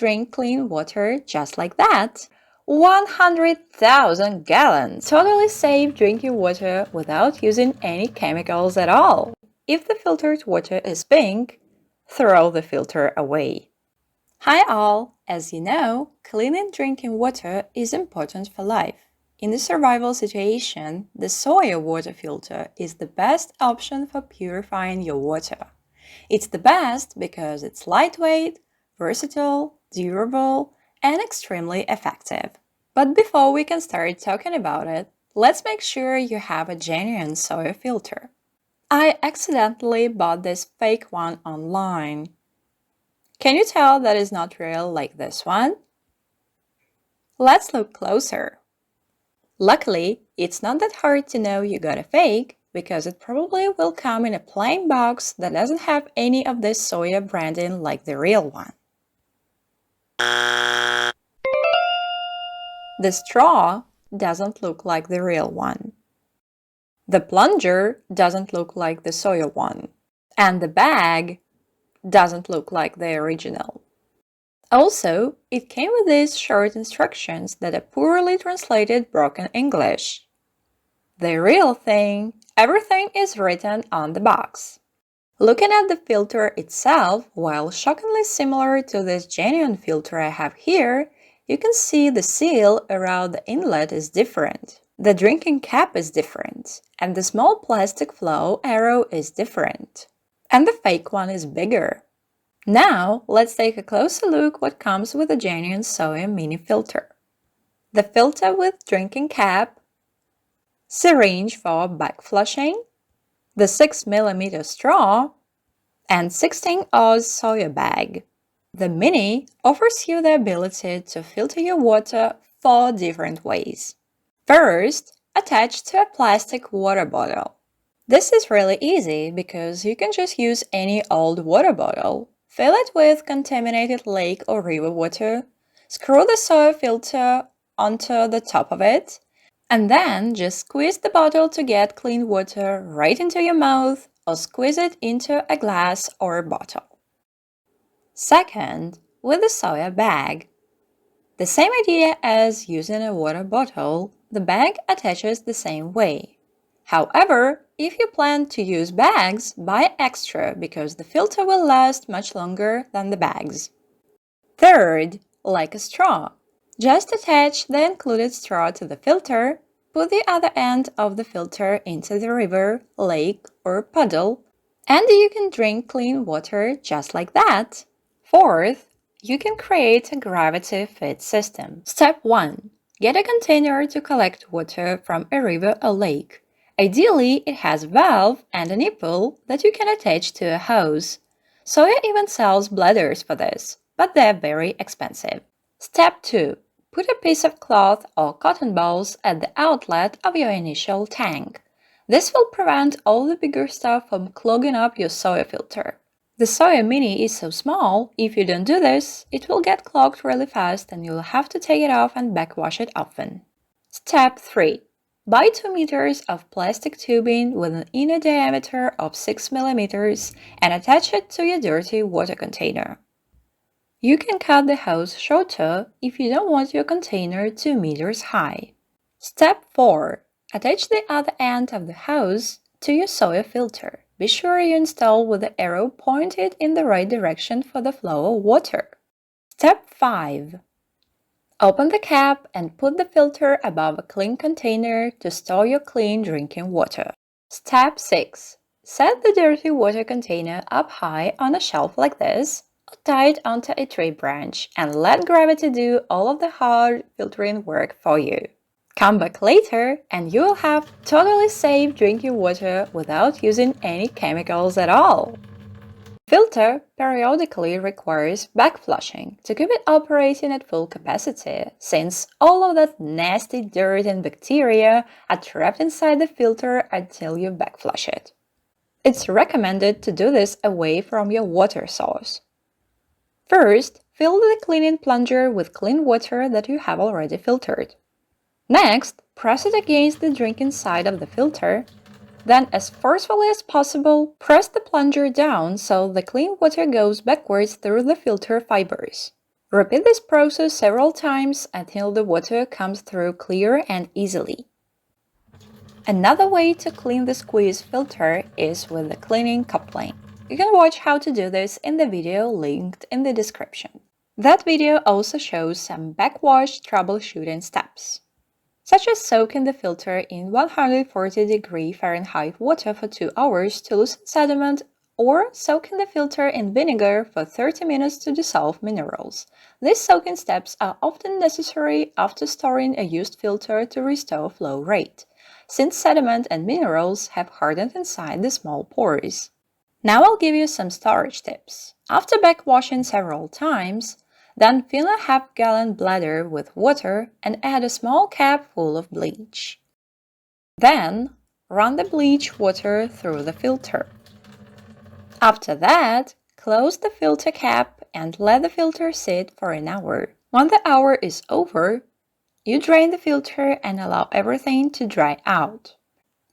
drink clean water just like that. 100,000 gallons! Totally safe drinking water without using any chemicals at all. If the filtered water is pink, throw the filter away. Hi all! As you know, cleaning drinking water is important for life. In the survival situation, the Sawyer water filter is the best option for purifying your water. It's the best because it's lightweight, versatile, durable, and extremely effective. But before we can start talking about it, let's make sure you have a genuine Sawyer filter. I accidentally bought this fake one online. Can you tell that it's not real like this one? Let's look closer. Luckily, it's not that hard to know you got a fake, because it probably will come in a plain box that doesn't have any of this Sawyer branding like the real one. The straw doesn't look like the real one. The plunger doesn't look like the Sawyer one. And the bag doesn't look like the original. Also, it came with these short instructions that are poorly translated broken English. The real thing, everything is written on the box. Looking at the filter itself, while shockingly similar to this genuine filter I have here, you can see the seal around the inlet is different. The drinking cap is different, and the small plastic flow arrow is different. And the fake one is bigger. Now, let's take a closer look what comes with a genuine Sawyer Mini filter. The filter with drinking cap, syringe for back flushing, the 6mm straw, and 16-oz Sawyer bag. The Mini offers you the ability to filter your water 4 different ways. First, attach to a plastic water bottle. This is really easy because you can just use any old water bottle, fill it with contaminated lake or river water, screw the Sawyer filter onto the top of it, and then just squeeze the bottle to get clean water right into your mouth or squeeze it into a glass or bottle. Second, with the Sawyer bag. The same idea as using a water bottle, the bag attaches the same way. However, if you plan to use bags, buy extra because the filter will last much longer than the bags. Third, like a straw. Just attach the included straw to the filter, put the other end of the filter into the river, lake, or puddle, and you can drink clean water just like that. Fourth, you can create a gravity feed system. Step 1. Get a container to collect water from a river or lake. Ideally, it has a valve and a nipple that you can attach to a hose. Sawyer even sells bladders for this, but they're very expensive. Step 2. Put a piece of cloth or cotton balls at the outlet of your initial tank. This will prevent all the bigger stuff from clogging up your Sawyer filter. The Sawyer Mini is so small, if you don't do this, it will get clogged really fast and you'll have to take it off and backwash it often. Step 3. Buy 2 meters of plastic tubing with an inner diameter of 6mm and attach it to your dirty water container. You can cut the hose shorter if you don't want your container 2 meters high. Step 4. Attach the other end of the hose to your Sawyer filter. Be sure you install with the arrow pointed in the right direction for the flow of water. Step 5. Open the cap and put the filter above a clean container to store your clean drinking water. Step 6. Set the dirty water container up high on a shelf like this, or tie it onto a tree branch and let gravity do all of the hard filtering work for you. Come back later and you will have totally safe drinking water without using any chemicals at all. Filter periodically requires backflushing to keep it operating at full capacity, since all of that nasty dirt and bacteria are trapped inside the filter until you backflush it. It's recommended to do this away from your water source. First, fill the cleaning plunger with clean water that you have already filtered. Next, press it against the drinking side of the filter. Then, as forcefully as possible, press the plunger down so the clean water goes backwards through the filter fibers. Repeat this process several times until the water comes through clear and easily. Another way to clean the squeeze filter is with the cleaning coupling. You can watch how to do this in the video linked in the description. That video also shows some backwash troubleshooting steps, such as soaking the filter in 140° Fahrenheit water for 2 hours to loosen sediment, or soaking the filter in vinegar for 30 minutes to dissolve minerals. These soaking steps are often necessary after storing a used filter to restore flow rate, since sediment and minerals have hardened inside the small pores. Now I'll give you some storage tips. After backwashing several times, then fill a half-gallon bladder with water and add a small cap full of bleach. Then, run the bleach water through the filter. After that, close the filter cap and let the filter sit for an hour. When the hour is over, you drain the filter and allow everything to dry out.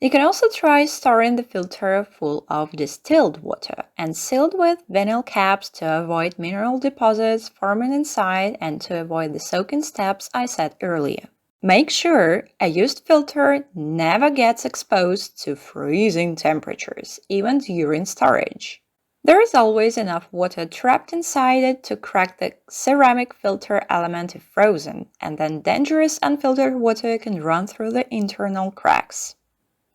You can also try storing the filter full of distilled water and sealed with vinyl caps to avoid mineral deposits forming inside and to avoid the soaking steps I said earlier. Make sure a used filter never gets exposed to freezing temperatures, even during storage. There is always enough water trapped inside it to crack the ceramic filter element if frozen, and then dangerous unfiltered water can run through the internal cracks.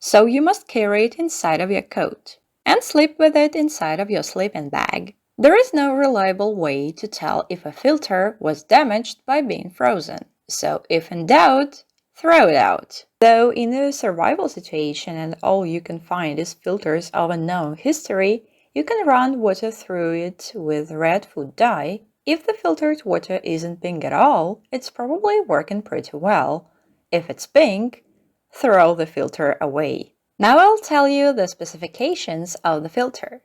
So you must carry it inside of your coat and sleep with it inside of your sleeping bag. There is no reliable way to tell if a filter was damaged by being frozen, so if in doubt, throw it out. Though in a survival situation and all you can find is filters of unknown history, you can run water through it with red food dye. If the filtered water isn't pink at all, it's probably working pretty well. If it's pink, throw the filter away. Now I'll tell you the specifications of the filter.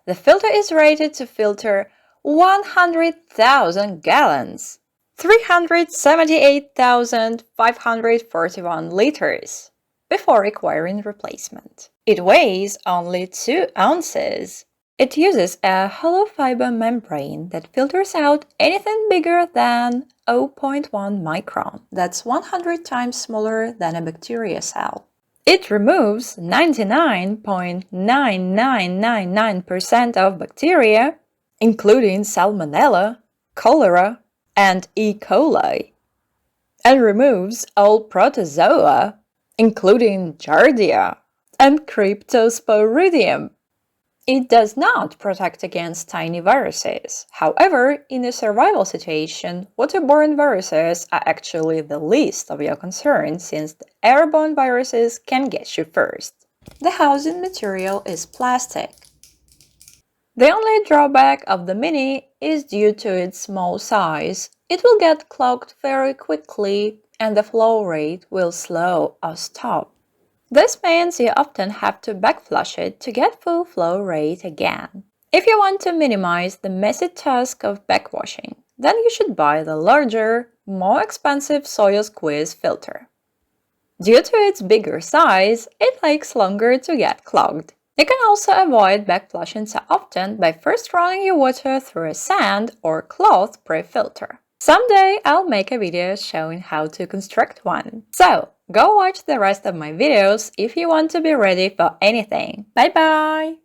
The filter is rated to filter 100,000 gallons, 378,541 liters, before requiring replacement. It weighs only 2 ounces. It uses a hollow fiber membrane that filters out anything bigger than 0.1 micron. That's 100 times smaller than a bacteria cell. It removes 99.9999% of bacteria, including Salmonella, cholera, and E. coli, and removes all protozoa, including Giardia and Cryptosporidium. It does not protect against tiny viruses. However, in a survival situation, waterborne viruses are actually the least of your concern since the airborne viruses can get you first. The housing material is plastic. The only drawback of the Mini is due to its small size. It will get clogged very quickly and the flow rate will slow or stop. This means you often have to backflush it to get full flow rate again. If you want to minimize the messy task of backwashing, then you should buy the larger, more expensive Sawyer squeeze filter. Due to its bigger size, it takes longer to get clogged. You can also avoid backflushing so often by first running your water through a sand or cloth pre-filter. Someday I'll make a video showing how to construct one. So, go watch the rest of my videos if you want to be ready for anything. Bye bye!